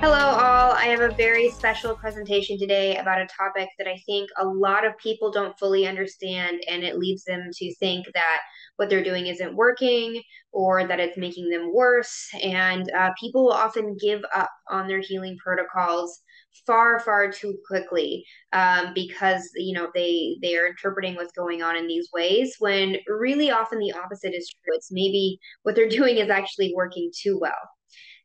Hello, all. I have a very special presentation today about a topic that I think a lot of people don't fully understand, and it leads them to think that what they're doing isn't working or that it's making them worse. And people will often give up on their healing protocols far, far too quickly because they are interpreting what's going on in these ways when really often the opposite is true. It's maybe what they're doing is actually working too well.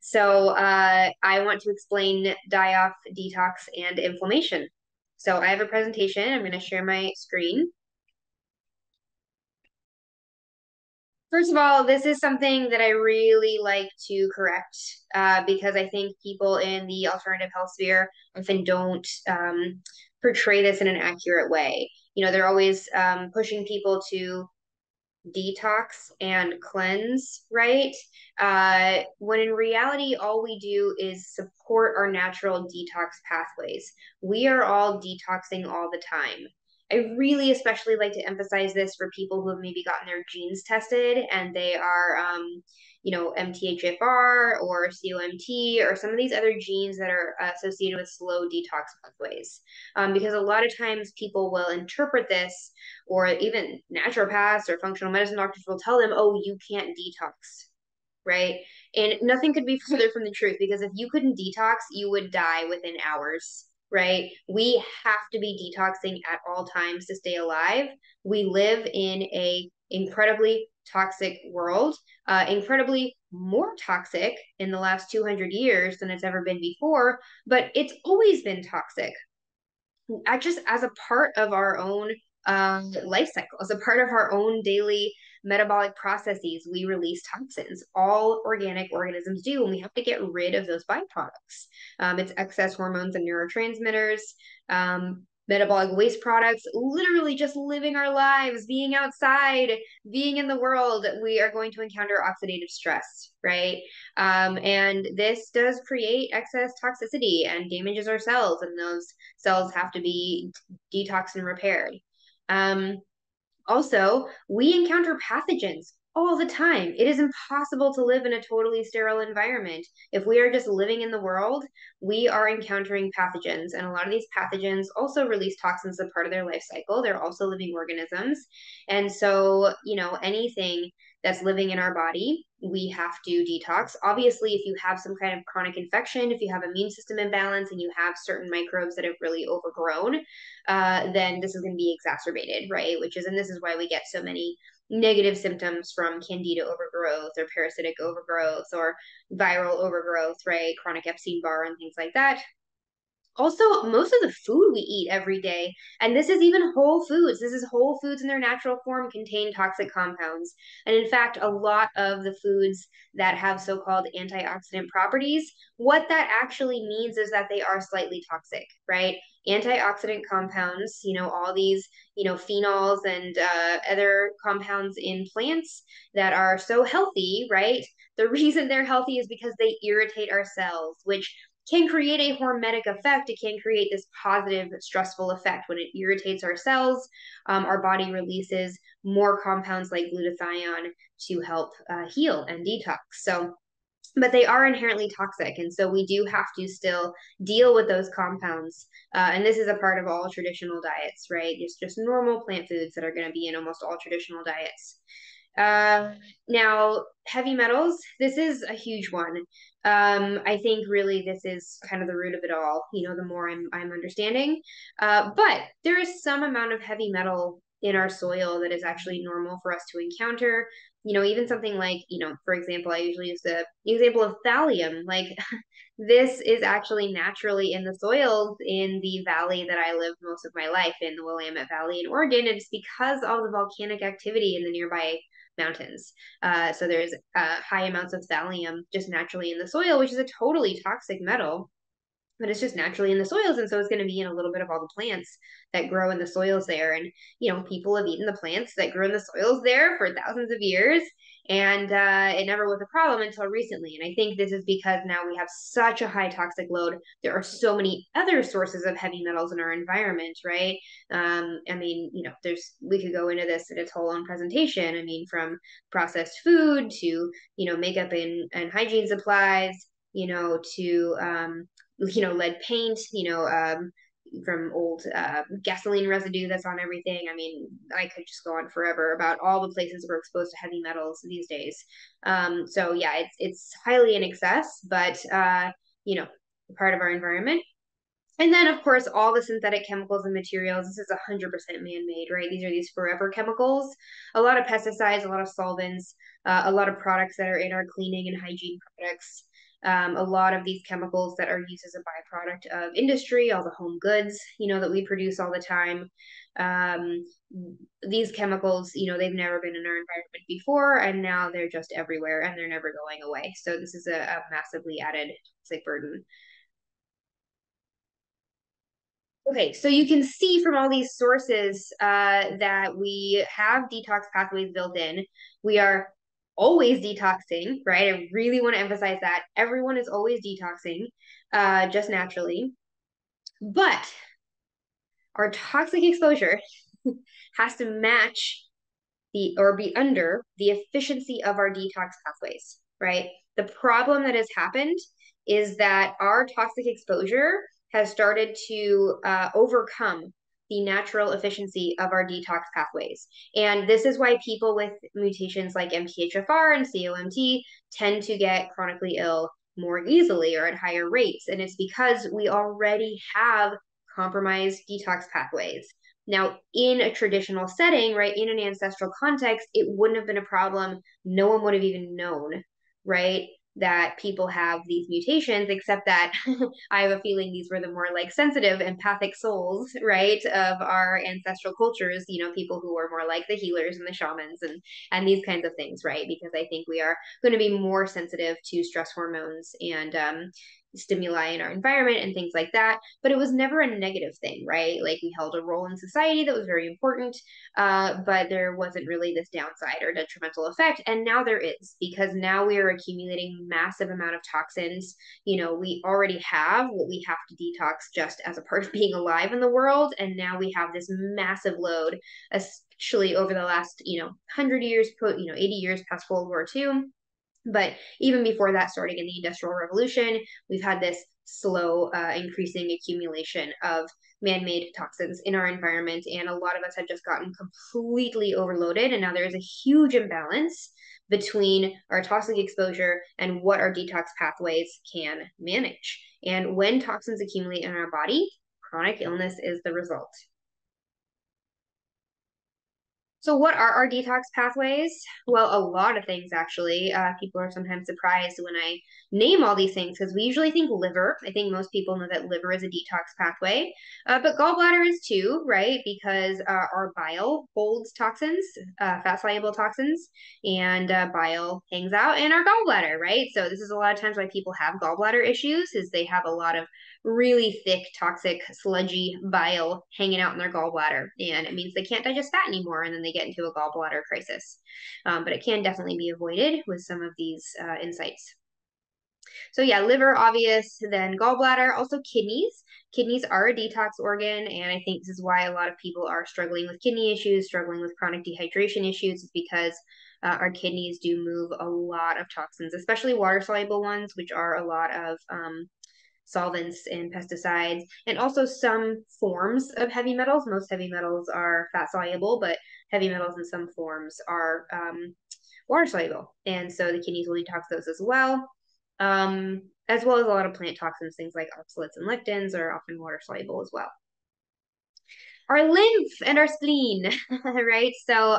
So I want to explain die-off, detox, and inflammation. So I have a presentation. I'm going to share my screen. First of all, this is something that I really like to correct because I think people in the alternative health sphere often don't portray this in an accurate way. They're always pushing people to detox and cleanse, right? When in reality, all we do is support our natural detox pathways. We are all detoxing all the time. I really especially like to emphasize this for people who have maybe gotten their genes tested and they are, MTHFR or COMT or some of these other genes that are associated with slow detox pathways. Because a lot of times people will interpret this, or even naturopaths or functional medicine doctors will tell them, oh, you can't detox, right? And nothing could be further from the truth because if you couldn't detox, you would die within hours, right? We have to be detoxing at all times to stay alive. We live in a incredibly toxic world, incredibly more toxic in the last 200 years than it's ever been before, but it's always been toxic just as a part of our own life cycle, as a part of our own daily metabolic processes, we release toxins. All organic organisms do, and we have to get rid of those byproducts. It's excess hormones and neurotransmitters, metabolic waste products, literally just living our lives, being outside, being in the world. We are going to encounter oxidative stress, right? And this does create excess toxicity and damages our cells, and those cells have to be detoxed and repaired. Um, Also, we encounter pathogens all the time. It is impossible to live in a totally sterile environment. If we are just living in the world, we are encountering pathogens. And a lot of these pathogens also release toxins as part of their life cycle. They're also living organisms. And so, anything that's living in our body, we have to detox. Obviously, if you have some kind of chronic infection, if you have immune system imbalance and you have certain microbes that have really overgrown, then this is going to be exacerbated, right? And this is why we get so many negative symptoms from candida overgrowth or parasitic overgrowth or viral overgrowth, right? Chronic Epstein-Barr and things like that. Also, most of the food we eat every day, and this is even whole foods, this is whole foods in their natural form contain toxic compounds. And in fact, a lot of the foods that have so-called antioxidant properties, what that actually means is that they are slightly toxic, right? Antioxidant compounds, all these, phenols and other compounds in plants that are so healthy, right? The reason they're healthy is because they irritate our cells, which can create a hormetic effect. It can create this positive stressful effect. When it irritates our cells, our body releases more compounds like glutathione to help heal and detox. But they are inherently toxic. And so we do have to still deal with those compounds. And this is a part of all traditional diets, right? It's just normal plant foods that are going to be in almost all traditional diets. Now, heavy metals, this is a huge one. I think really this is kind of the root of it all, the more I'm understanding. But there is some amount of heavy metal in our soil that is actually normal for us to encounter. Even something like, for example, I usually use the example of thallium. Like this is actually naturally in the soils in the valley that I lived most of my life in, the Willamette Valley in Oregon. And it's because of the volcanic activity in the nearby mountains. So there's high amounts of thallium just naturally in the soil, which is a totally toxic metal, but it's just naturally in the soils. And so it's going to be in a little bit of all the plants that grow in the soils there. And, people have eaten the plants that grew in the soils there for thousands of years. And it never was a problem until recently. And I think this is because now we have such a high toxic load. There are so many other sources of heavy metals in our environment, right? I mean, we could go into this in its whole own presentation. I mean, from processed food to, makeup and hygiene supplies, to lead paint, from old gasoline residue that's on everything. I mean, I could just go on forever about all the places we're exposed to heavy metals these days. So yeah, it's highly in excess, but part of our environment. And then, of course, all the synthetic chemicals and materials. This is 100% man-made, right? These are these forever chemicals, a lot of pesticides, a lot of solvents, a lot of products that are in our cleaning and hygiene products. A lot of these chemicals that are used as a byproduct of industry, all the home goods, that we produce all the time. Um, these chemicals, they've never been in our environment before, and now they're just everywhere and they're never going away. So this is a massively added toxic burden. Okay, so you can see from all these sources that we have detox pathways built in. We are always detoxing, right? I really want to emphasize that. Everyone is always detoxing, just naturally. But our toxic exposure has to match or be under the efficiency of our detox pathways, right? The problem that has happened is that our toxic exposure has started to overcome the natural efficiency of our detox pathways. And this is why people with mutations like MTHFR and COMT tend to get chronically ill more easily or at higher rates. And it's because we already have compromised detox pathways. Now, in a traditional setting, right, in an ancestral context, it wouldn't have been a problem. No one would have even known, right, that people have these mutations, except that I have a feeling these were the more like sensitive, empathic souls, right, of our ancestral cultures, people who are more like the healers and the shamans and these kinds of things, right? Because I think we are going to be more sensitive to stress hormones and stimuli in our environment and things like that. But it was never a negative thing, right? Like we held a role in society that was very important, but there wasn't really this downside or detrimental effect. And now there is, because now we are accumulating massive amount of toxins. We already have what we have to detox just as a part of being alive in the world. And now we have this massive load, especially over the last, 100 years, 80 years past World War II. But even before that, starting in the Industrial Revolution, we've had this slow increasing accumulation of man-made toxins in our environment. And a lot of us have just gotten completely overloaded. And now there's a huge imbalance between our toxic exposure and what our detox pathways can manage. And when toxins accumulate in our body, chronic illness is the result. So, what are our detox pathways? Well, a lot of things actually. People are sometimes surprised when I name all these things because we usually think liver. I think most people know that liver is a detox pathway, but gallbladder is too, right? Because our bile holds toxins, fat soluble toxins, and bile hangs out in our gallbladder, right? So, this is a lot of times why people have gallbladder issues, is they have a lot of really thick, toxic, sludgy bile hanging out in their gallbladder. And it means they can't digest fat anymore. And then they get into a gallbladder crisis. But it can definitely be avoided with some of these insights. So yeah, liver, obvious, then gallbladder, also kidneys. Kidneys are a detox organ, and I think this is why a lot of people are struggling with kidney issues, struggling with chronic dehydration issues, is because our kidneys do move a lot of toxins, especially water-soluble ones, which are a lot of solvents and pesticides, and also some forms of heavy metals. Most heavy metals are fat soluble, but heavy metals in some forms are water soluble. And so the kidneys will detox those as well. As well as a lot of plant toxins, things like oxalates and lectins are often water soluble as well. Our lymph and our spleen, right? So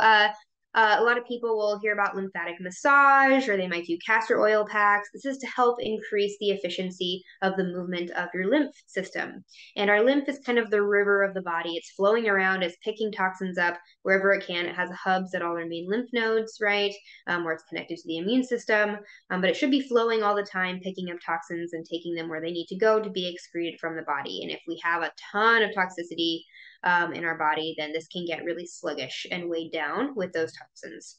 a lot of people will hear about lymphatic massage, or they might do castor oil packs. This is to help increase the efficiency of the movement of your lymph system. And our lymph is kind of the river of the body. It's flowing around, it's picking toxins up wherever it can. It has hubs at all our main lymph nodes, right, where it's connected to the immune system. But it should be flowing all the time, picking up toxins and taking them where they need to go to be excreted from the body. And if we have a ton of toxicity in our body, then this can get really sluggish and weighed down with those toxins.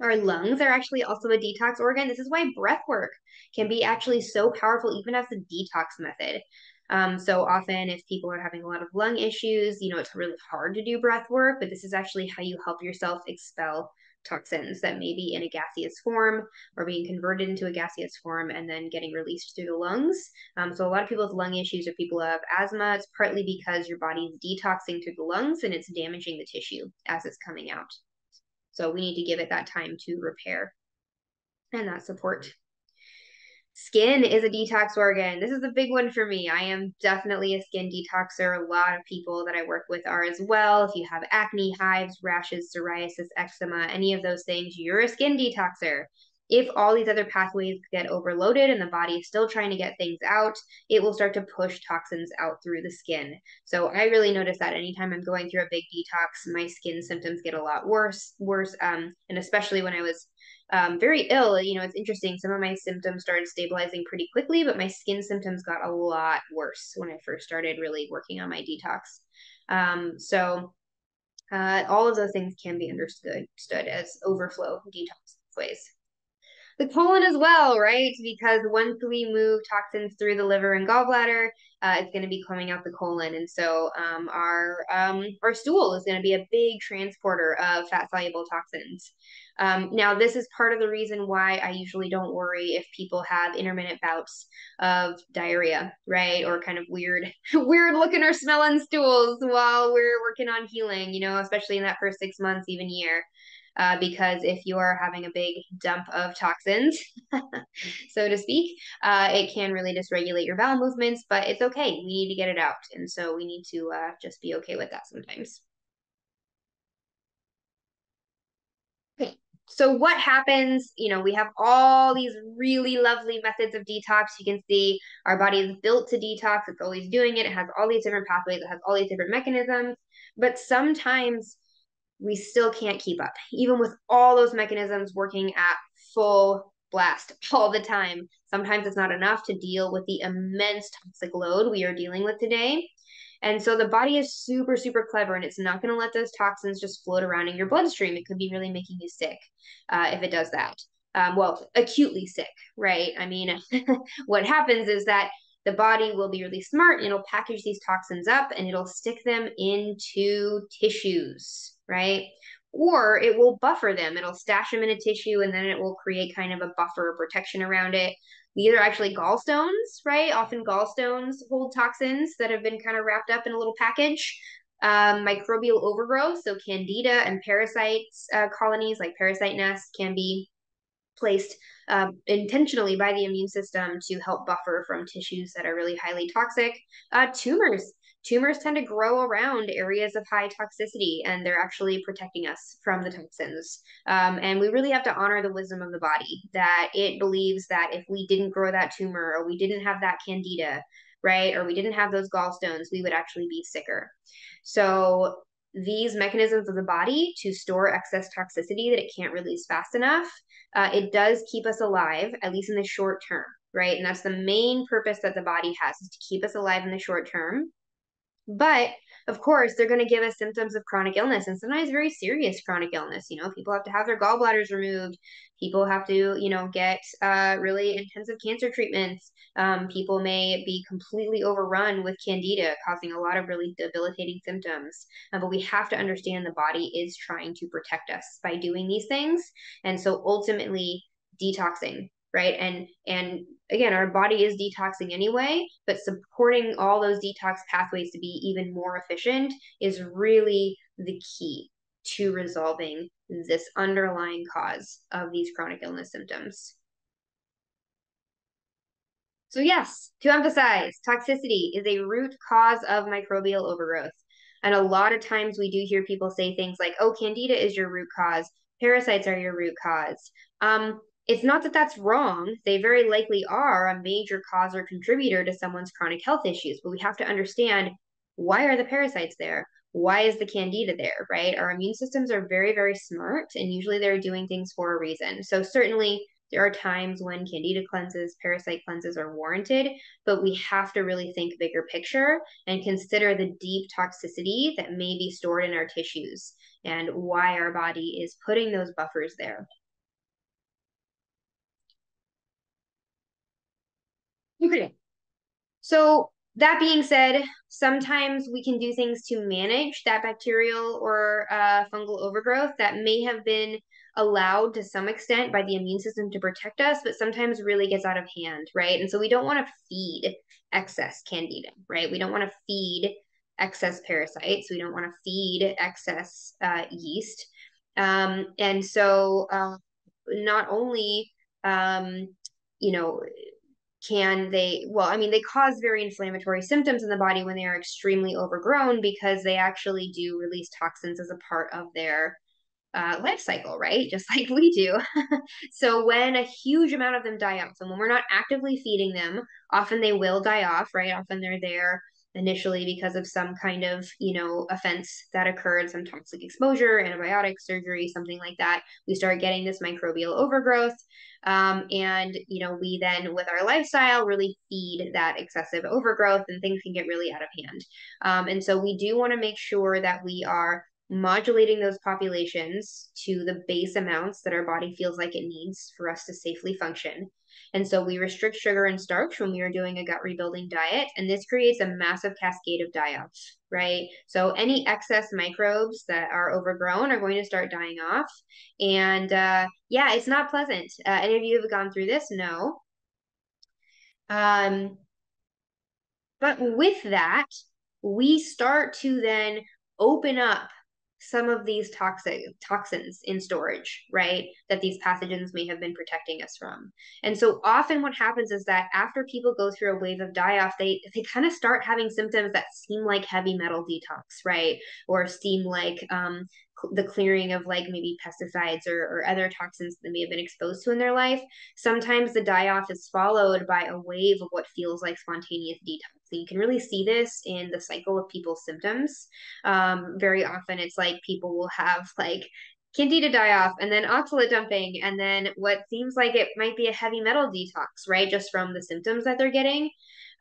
Our lungs are actually also a detox organ. This is why breath work can be actually so powerful, even as a detox method. So often, if people are having a lot of lung issues, it's really hard to do breath work, but this is actually how you help yourself expel toxins that may be in a gaseous form or being converted into a gaseous form and then getting released through the lungs. So a lot of people with lung issues or people who have asthma, it's partly because your body is detoxing through the lungs and it's damaging the tissue as it's coming out. So we need to give it that time to repair and that support. Skin is a detox organ. This is a big one for me. I am definitely a skin detoxer. A lot of people that I work with are as well. If you have acne, hives, rashes, psoriasis, eczema, any of those things, you're a skin detoxer. If all these other pathways get overloaded and the body is still trying to get things out, it will start to push toxins out through the skin. So I really notice that anytime I'm going through a big detox, my skin symptoms get a lot worse, and especially when I was very ill. It's interesting. Some of my symptoms started stabilizing pretty quickly, but my skin symptoms got a lot worse when I first started really working on my detox. All of those things can be understood as overflow detox ways. The colon as well, right? Because once we move toxins through the liver and gallbladder, it's going to be coming out the colon, and so our stool is going to be a big transporter of fat soluble toxins. Now, this is part of the reason why I usually don't worry if people have intermittent bouts of diarrhea, right? Or kind of weird, weird looking or smelling stools while we're working on healing, especially in that first 6 months, even year. Because if you are having a big dump of toxins, so to speak, it can really dysregulate your bowel movements, but it's okay. We need to get it out. And so we need to just be okay with that sometimes. Okay. So what happens, we have all these really lovely methods of detox. You can see our body is built to detox. It's always doing it. It has all these different pathways. It has all these different mechanisms. But sometimes we still can't keep up, even with all those mechanisms working at full blast all the time. Sometimes it's not enough to deal with the immense toxic load we are dealing with today. And so the body is super, super clever, and it's not going to let those toxins just float around in your bloodstream. It could be really making you sick if it does that. Well, acutely sick, right? I mean, what happens is that the body will be really smart and it'll package these toxins up and it'll stick them into tissues, right? Or it will buffer them. It'll stash them in a tissue and then it will create kind of a buffer protection around it. These are actually gallstones, right? Often gallstones hold toxins that have been kind of wrapped up in a little package. Microbial overgrowth, so candida and parasites colonies like parasite nests can be placed intentionally by the immune system to help buffer from tissues that are really highly toxic. Tumors tend to grow around areas of high toxicity, and they're actually protecting us from the toxins. And we really have to honor the wisdom of the body, that it believes that if we didn't grow that tumor or we didn't have that candida, right, or we didn't have those gallstones, we would actually be sicker. So these mechanisms of the body to store excess toxicity that it can't release fast enough, it does keep us alive, at least in the short term, right? And that's the main purpose that the body has, is to keep us alive in the short term. But of course, they're going to give us symptoms of chronic illness and sometimes very serious chronic illness. People have to have their gallbladders removed. People have to, get really intensive cancer treatments. People may be completely overrun with candida, causing a lot of really debilitating symptoms. But we have to understand the body is trying to protect us by doing these things. And so ultimately, detoxing, right? And again, our body is detoxing anyway, but supporting all those detox pathways to be even more efficient is really the key to resolving this underlying cause of these chronic illness symptoms. So yes, to emphasize, toxicity is a root cause of microbial overgrowth. And a lot of times we do hear people say things like, oh, candida is your root cause, parasites are your root cause. It's not that that's wrong. They very likely are a major cause or contributor to someone's chronic health issues, but we have to understand, why are the parasites there? Why is the candida there, right? Our immune systems are very, very smart, and usually they're doing things for a reason. So certainly there are times when candida cleanses, parasite cleanses are warranted, but we have to really think bigger picture and consider the deep toxicity that may be stored in our tissues and why our body is putting those buffers there. Okay. So that being said, sometimes we can do things to manage that bacterial or fungal overgrowth that may have been allowed to some extent by the immune system to protect us, but sometimes really gets out of hand, right? And so we don't want to feed excess candida, right? We don't want to feed excess parasites. We don't want to feed excess yeast. And so not only, um, you know, can they, well, I mean, they cause very inflammatory symptoms in the body when they are extremely overgrown because they actually do release toxins as a part of their life cycle, right? Just like we do. So when a huge amount of them die off, and when we're not actively feeding them, often they will die off, right? Often they're there initially because of some kind of, offense that occurred, some toxic exposure, antibiotic surgery, something like that. We start getting this microbial overgrowth. And, we then, with our lifestyle, really feed that excessive overgrowth and things can get really out of hand. And so we do want to make sure that we are modulating those populations to the base amounts that our body feels like it needs for us to safely function. And so we restrict sugar and starch when we are doing a gut rebuilding diet, and this creates a massive cascade of die-offs, right? So any excess microbes that are overgrown are going to start dying off. And yeah, it's not pleasant. Any of you have gone through this? No. But with that, we start to then open up some of these toxins in storage, right? That these pathogens may have been protecting us from. And so often what happens is that after people go through a wave of die-off, they kind of start having symptoms that seem like heavy metal detox, right? Or seem like the clearing of like maybe pesticides or other toxins that they may have been exposed to in their life. Sometimes the die-off is followed by a wave of what feels like spontaneous detox. So you can really see this in the cycle of people's symptoms. Very often it's like people will have like candida die off and then oxalate dumping and then what seems like it might be a heavy metal detox, right? Just from the symptoms that they're getting.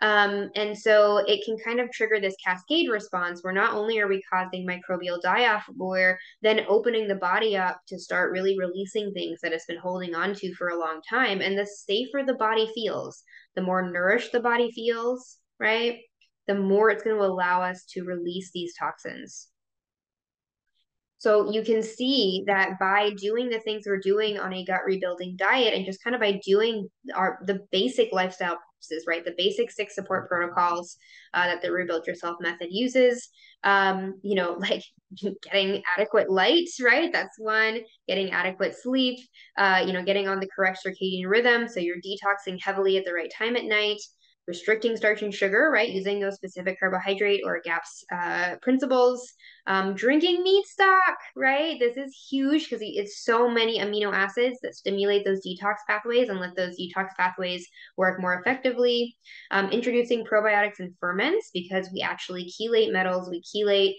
And so it can kind of trigger this cascade response where not only are we causing microbial die-off, but we're then opening the body up to start really releasing things that it's been holding on to for a long time. And the safer the body feels, the more nourished the body feels, right? The more it's going to allow us to release these toxins. So you can see that by doing the things we're doing on a gut rebuilding diet and just kind of by doing the basic lifestyle practices, right? The basic 6 support protocols that the Rebuild Yourself method uses, like getting adequate light, right? That's one, getting adequate sleep, getting on the correct circadian rhythm. So you're detoxing heavily at the right time at night, restricting starch and sugar, right? Using those specific carbohydrate or GAPS principles. Drinking meat stock, right? This is huge because it's so many amino acids that stimulate those detox pathways and let those detox pathways work more effectively. Introducing probiotics and ferments because we actually chelate metals, we chelate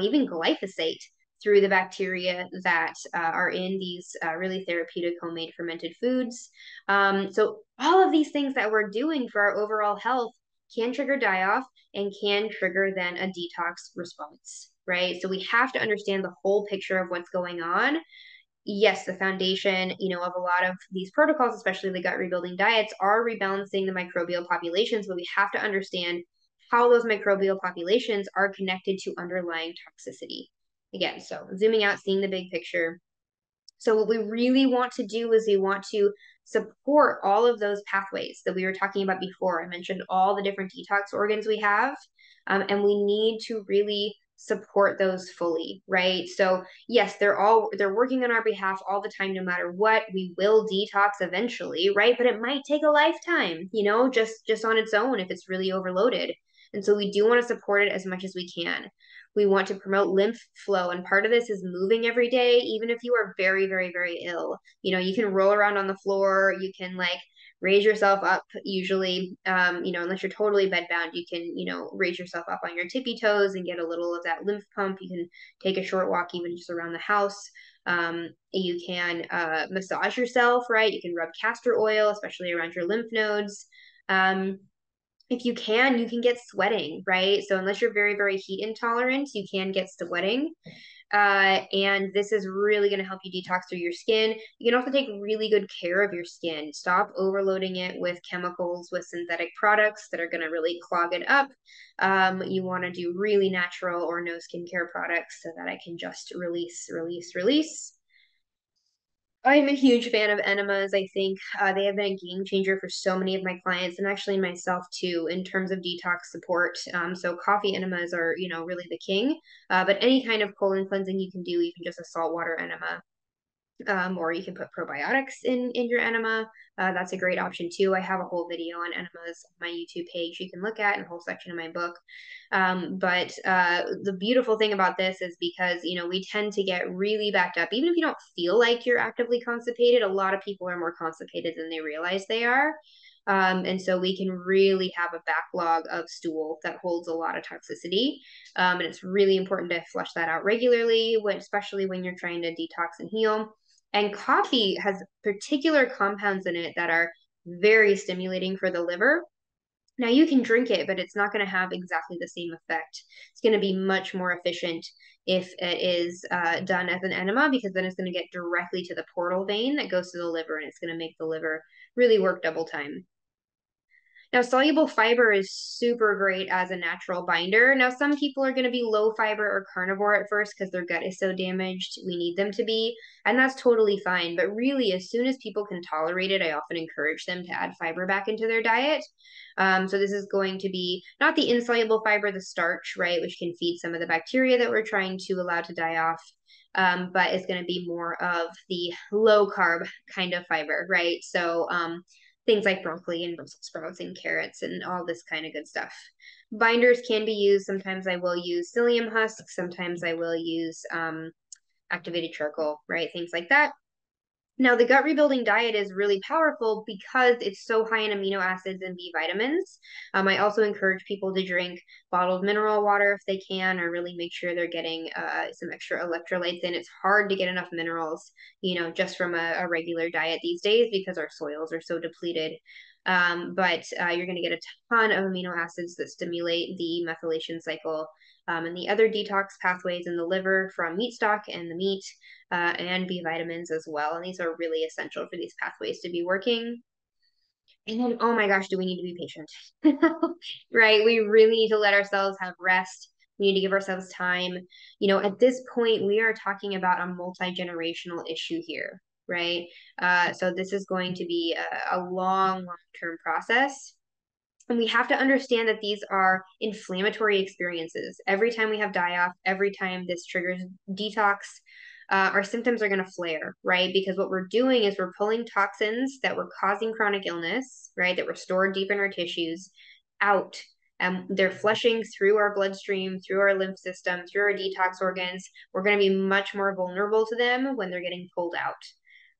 even glyphosate through the bacteria that are in these really therapeutic homemade fermented foods. So all of these things that we're doing for our overall health can trigger die-off and can trigger then a detox response, right? So we have to understand the whole picture of what's going on. Yes, the foundation, of a lot of these protocols, especially the gut rebuilding diets, are rebalancing the microbial populations, but we have to understand how those microbial populations are connected to underlying toxicity. Again, so zooming out, seeing the big picture. So what we really want to do is we want to support all of those pathways that we were talking about before. I mentioned all the different detox organs we have, and we need to really support those fully, right? So yes, they're working on our behalf all the time, no matter what. We will detox eventually, right? But it might take a lifetime, just on its own if it's really overloaded. And so we do want to support it as much as we can. We want to promote lymph flow. And part of this is moving every day, even if you are very, very, very ill. You can roll around on the floor, you can like raise yourself up usually, unless you're totally bedbound, you can, raise yourself up on your tippy toes and get a little of that lymph pump. You can take a short walk even just around the house. You can massage yourself, right? You can rub castor oil, especially around your lymph nodes. If you can get sweating, right? So unless you're very, very heat intolerant, you can get sweating. And this is really going to help you detox through your skin. You can also take really good care of your skin. Stop overloading it with chemicals, with synthetic products that are going to really clog it up. You want to do really natural or no skincare products so that I can just release, release, release. I'm a huge fan of enemas. I think they have been a game changer for so many of my clients and actually myself too in terms of detox support. So coffee enemas are, really the king. But any kind of colon cleansing you can do, even just a saltwater enema, or you can put probiotics in your enema. That's a great option too. I have a whole video on enemas on my YouTube page you can look at, and a whole section of my book. But the beautiful thing about this is because, we tend to get really backed up. Even if you don't feel like you're actively constipated, a lot of people are more constipated than they realize they are. And so we can really have a backlog of stool that holds a lot of toxicity. And it's really important to flush that out regularly, especially when you're trying to detox and heal. And coffee has particular compounds in it that are very stimulating for the liver. Now you can drink it, but it's not going to have exactly the same effect. It's going to be much more efficient if it is done as an enema, because then it's going to get directly to the portal vein that goes to the liver, and it's going to make the liver really work double time. Now, soluble fiber is super great as a natural binder. Now, some people are going to be low fiber or carnivore at first because their gut is so damaged. We need them to be, and that's totally fine. But really, as soon as people can tolerate it, I often encourage them to add fiber back into their diet. So this is going to be not the insoluble fiber, the starch, right, which can feed some of the bacteria that we're trying to allow to die off. But it's going to be more of the low carb kind of fiber, right? So things like broccoli and Brussels sprouts and carrots and all this kind of good stuff. Binders can be used. Sometimes I will use psyllium husk. Sometimes I will use activated charcoal, right? Things like that. Now, the gut rebuilding diet is really powerful because it's so high in amino acids and B vitamins. I also encourage people to drink bottled mineral water if they can, or really make sure they're getting some extra electrolytes in. It's hard to get enough minerals, just from a regular diet these days because our soils are so depleted. But you're going to get a ton of amino acids that stimulate the methylation cycle, and the other detox pathways in the liver from meat stock and the meat, and B vitamins as well. And these are really essential for these pathways to be working. And then, oh my gosh, do we need to be patient? Right? We really need to let ourselves have rest. We need to give ourselves time. At this point, we are talking about a multi-generational issue here, right? So this is going to be a long, long-term process. And we have to understand that these are inflammatory experiences. Every time we have die off, every time this triggers detox, our symptoms are going to flare, right? Because what we're doing is we're pulling toxins that were causing chronic illness, right? That were stored deep in our tissues out. And they're flushing through our bloodstream, through our lymph system, through our detox organs. We're going to be much more vulnerable to them when they're getting pulled out,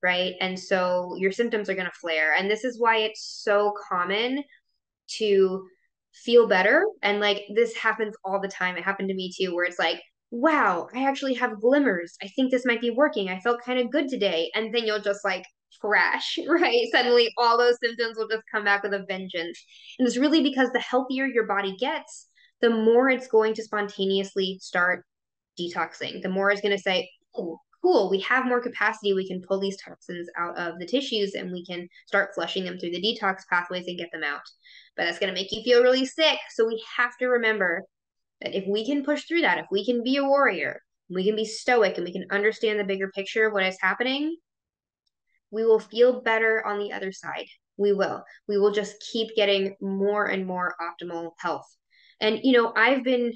right? And so your symptoms are going to flare. And this is why it's so common to feel better. And like this happens all the time. It happened to me too, where it's like, wow, I actually have glimmers. I think this might be working. I felt kind of good today. And then you'll just like crash, right? Suddenly all those symptoms will just come back with a vengeance. And it's really because the healthier your body gets, the more it's going to spontaneously start detoxing. The more it's going to say, oh, cool, we have more capacity. We can pull these toxins out of the tissues and we can start flushing them through the detox pathways and get them out. But that's going to make you feel really sick. So we have to remember that if we can push through that, if we can be a warrior, we can be stoic and we can understand the bigger picture of what is happening, we will feel better on the other side. We will. We will just keep getting more and more optimal health. And, I've been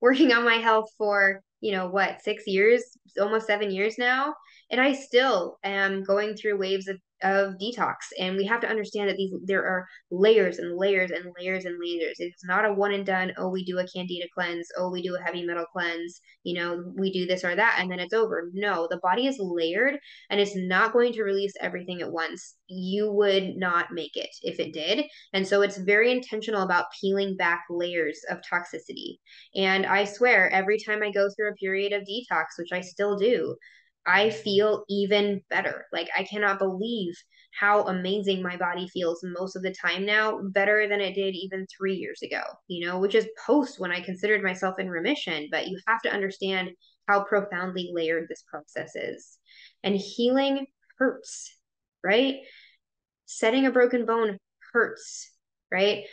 working on my health for, what, 6 years, almost 7 years now. And I still am going through waves of detox. And we have to understand that there are layers and layers and layers and layers. It's not a one and done, oh, we do a candida cleanse, oh, we do a heavy metal cleanse, we do this or that, and then it's over. No, the body is layered and it's not going to release everything at once. You would not make it if it did. And so it's very intentional about peeling back layers of toxicity. And I swear, every time I go through a period of detox, which I still do, I feel even better. Like, I cannot believe how amazing my body feels most of the time now, better than it did even 3 years ago, which is post when I considered myself in remission. But you have to understand how profoundly layered this process is. And healing hurts, right? Setting a broken bone hurts, right?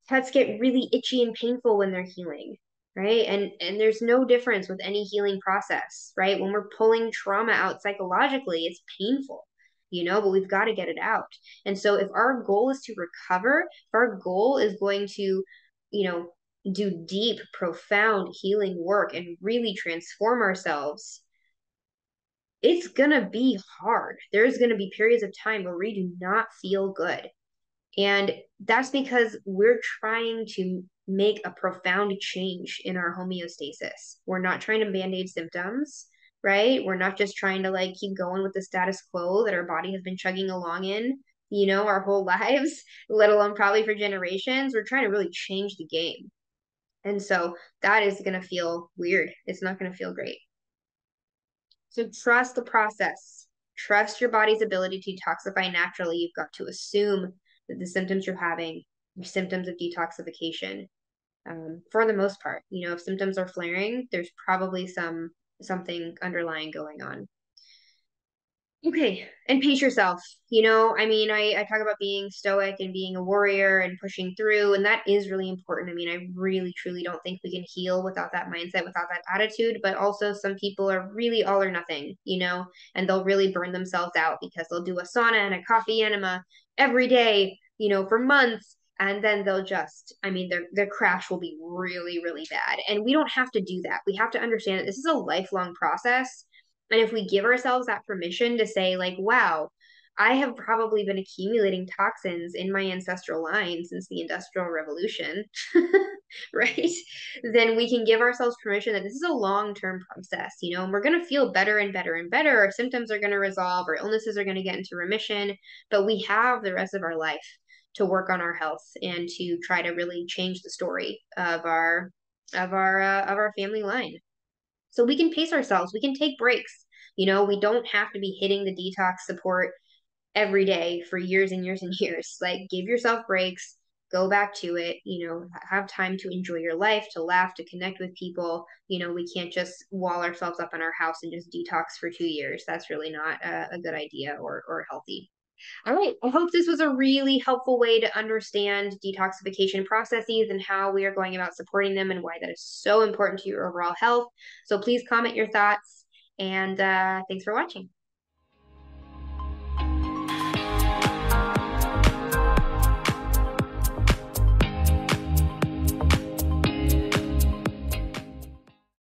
Cuts get really itchy and painful when they're healing. right? And there's no difference with any healing process, right? When we're pulling trauma out psychologically, it's painful, but we've got to get it out. And so if our goal is to recover, if our goal is going to, you know, do deep, profound healing work and really transform ourselves, it's going to be hard. There's going to be periods of time where we do not feel good. And that's because we're trying to make a profound change in our homeostasis. We're not trying to band-aid symptoms, right? We're not just trying to like keep going with the status quo that our body has been chugging along in, our whole lives, let alone probably for generations. We're trying to really change the game. And so that is going to feel weird. It's not going to feel great. So trust the process. Trust your body's ability to detoxify naturally. You've got to assume that the symptoms you're having are symptoms of detoxification. For the most part, if symptoms are flaring, there's probably something underlying going on. Okay, and pace yourself. I talk about being stoic and being a warrior and pushing through, and that is really important. I really, truly don't think we can heal without that mindset, without that attitude. But also, some people are really all or nothing, and they'll really burn themselves out because they'll do a sauna and a coffee enema every day, for months. And then they'll their crash will be really, really bad. And we don't have to do that. We have to understand that this is a lifelong process, and if we give ourselves that permission to say, like, wow, I have probably been accumulating toxins in my ancestral line since the Industrial Revolution, right? Then we can give ourselves permission that this is a long-term process, and we're going to feel better and better and better. Our symptoms are going to resolve, our illnesses are going to get into remission, but we have the rest of our life to work on our health and to try to really change the story of our family line. So we can pace ourselves. We can take breaks. We don't have to be hitting the detox support every day for years and years and years. Like, give yourself breaks, go back to it, have time to enjoy your life, to laugh, to connect with people. We can't just wall ourselves up in our house and just detox for 2 years. That's really not a good idea or healthy. All right. I hope this was a really helpful way to understand detoxification processes and how we are going about supporting them and why that is so important to your overall health. So please comment your thoughts, and thanks for watching.